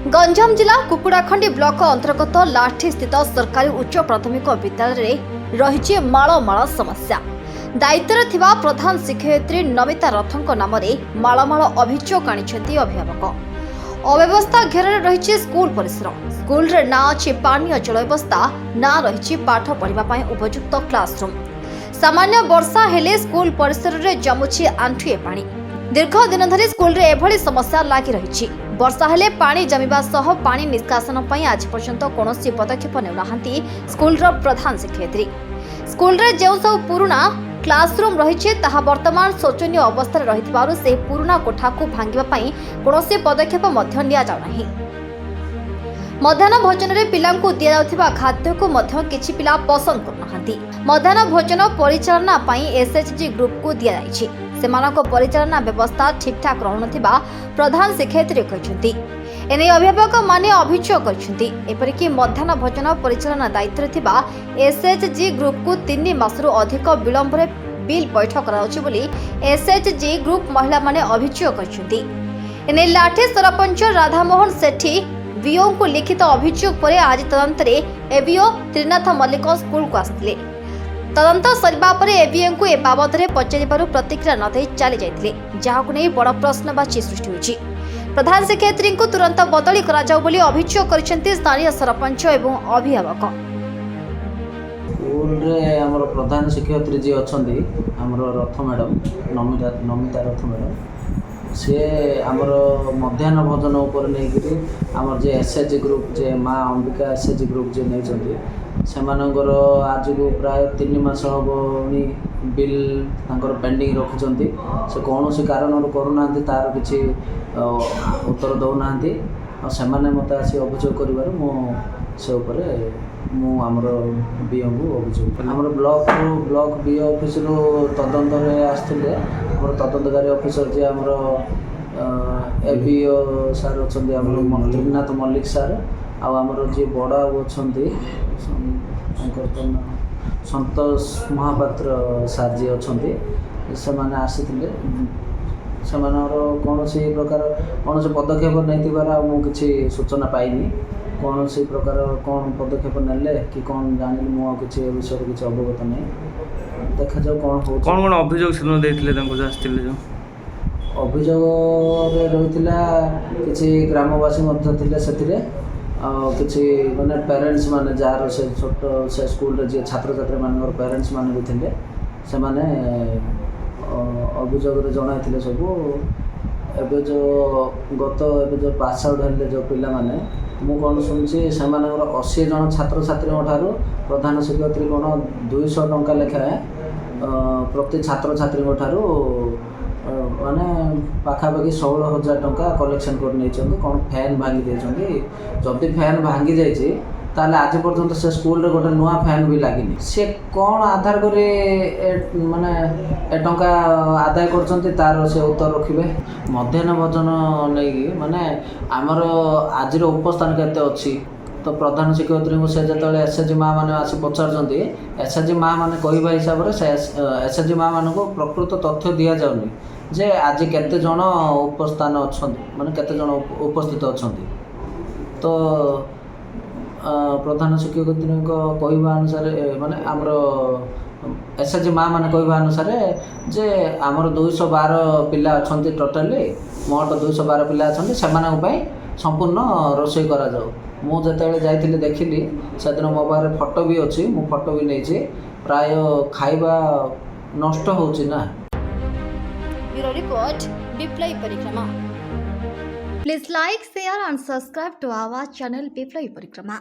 गंजाम जिला कुकुड़ाखंडी ब्लॉक अंतर्गत लाठी स्थित सरकारी उच्च प्राथमिक विद्यालय रही माल समस्या। दायित्व थिबा प्रधान शिक्षयित्री नमिता रथों नाम माल अभियोग आनी अभिभावक। अव्यवस्था घेर रही स्कूल परिसर। स्कूल रे ना अच्छी पानी जल व्यवस्था, ना रही पाठ पढ़ाई उपयुक्त क्लासरूम। सामान्य वर्षा हेले स्कूल परिसर रे जमुछि आंठुए पानी। दीर्घ दिन धरी स्कूल रे एभली समस्या लागि रही। वर्षा हेले पानी जमिबा सह पानी निष्कासन पई आज पर्यंत कोनोसी पदक्षेप नेउनाहांती स्कूल रो प्रधान शिक्षयित्री। स्कूल रे जेउ सब पुराना क्लासरूम रही ताहा वर्तमान शोचनीय अवस्था रहितबारु से पुराना कोठा को भांगिबा पई कोनोसी पदक्षेप मध्य निया जाउ नाही। मध्याह्न भोजन रे पिलांकु दिया जाउथिबा खाद्य को मध्य किछि पिला पसंद करनाहांती। मध्याह्न भोजन परिचालना पई एसएचजी ग्रुप को दिया जाइछि। सेमानको परिचालना व्यवस्था ठीक ठाक रहनथिबा प्रधान शिक्षयित्री कहछन्ती। एने अभिभावक माने अभियोग करछन्ती। एपरिकि मध्याह्न भोजन परिचालना दायित्व थिबा एसएचजी ग्रुप को 3 मासरु अधिक विलंब रे बिल पैठ कराउछि बोली एसएचजी ग्रुप महिला माने अभियोग करछन्ती। एने लाठी सरपंच राधामोहन सेठी बीओ को लिखित अभियोग पर आज तदंत एबीओ त्रिनाथ मल्लिक स्कूल को आसते। तदंत सरवा पर एबीओ को ए बाबद में पचार प्रतिक्रिया न दे चली जाते, जहां नहीं बड़ प्रश्नवाची सृष्टि होइछि। प्रधान शिक्षयित्री को तुरंत बदली करा जाउ बोली अभियोग करछन्ती स्थानीय सरपंच एवं अभिभावक। स्कूल रे हमर प्रधान शिक्षयित्री जी अछंती हमर रथ मैडम नमिता रथ मैडम से आमर मध्याह्न भोजन उपर नहीं आमर जे एसएचजी ग्रुप जे माँ अंबिका एसएचजी ग्रुप जे नहीं सेमानंकर आज को प्राय 3 मास हम बिल तांकर पेंडिंग रखिंट से कौन सी कारण करूना तार किसी उत्तर दौना से मत आसी अभियोग कर से आमर बीओ को अभियोग आमर ब्लॉक बीओ ऑफिस तदंत आसते आमर तदंतकारी ऑफिसर जे आमर एबीओ सार अच्छा त्रिनाथ मल्लिक सार आमर जी बड़ा अच्छा संतोष महापात्र सार जी अच्छा से आसी कौन सी प्रकार कौन से पदक्षेप नहीं मुझे सूचना पाइनी कौन सी प्रकार कौन पदक्षेप नेले कि कौन जानी मु किसी विषय किसी अवगत नहीं देखा जाओ कौन हो कौन अभियोग से देथिले तांको आस्तिले जो अभियोग रे रहितला किछि ग्रामवासी मध्य थिले सेथिरे किछि माने पेरेंट्स माने जार से छोट से स्कूल रे जे छात्र छात्री मानकर पेरेंट्स माने भी थिले से माने अभियोग रे जणाइथिले सब एबे जो गत एबे जो पास आउट हेले जो पिला माने मु कौन शुणी से 80 जन छात्र छात्री ठारू प्रधान शिक्षयित्री कौन 200 टंका लेखाएं प्रति छात्र छात्री ठारू माने पाखापाखि 16,000 टंका कलेक्शन कर नहीं कौन फैन भांगी देती। जदि फैन भांगी जाइए ताले आज पर्यंत से स्कूल रे गोटे नुआ फैन भी लगिनी से कौन आधार करे माने ए टंका आदाय करछन्ती तार से उत्तर रखिबे। मध्याह्न भोजन नहीं माने आमर आज उपस्थान केते अच्छी तो प्रधान शिक्षयित्री को से जो एसएचजी माँ मैंने आसी पचार एसएचजी माँ मैंने कहवा हिसाब से एसएचजी माँ मान को प्रकृत तथ्य दि जाऊनी जे आज केते जन उपस्थान अच्छा माने केते जन उपस्थित अच्छा तो प्रधान शिक्षयित्री कहवा अनुसार माने आमर एसएचजी माँ मैंने कहवा अनुसार जे आमर 212 पिला अच्छा टोटाली मोट 212 पिला अच्छा से संपूर्ण रोषे करा जाऊ। मु जिते जाइए देखिली से दिन मो पाखे फोटो भी अच्छी मु फोटो भी नहीं प्राय खाइबा नष्ट होची ना। ब्यूरो रिपोर्ट विप्लवी परिक्रमा। Please like, share and subscribe to our channel Viplavi परिक्रमा।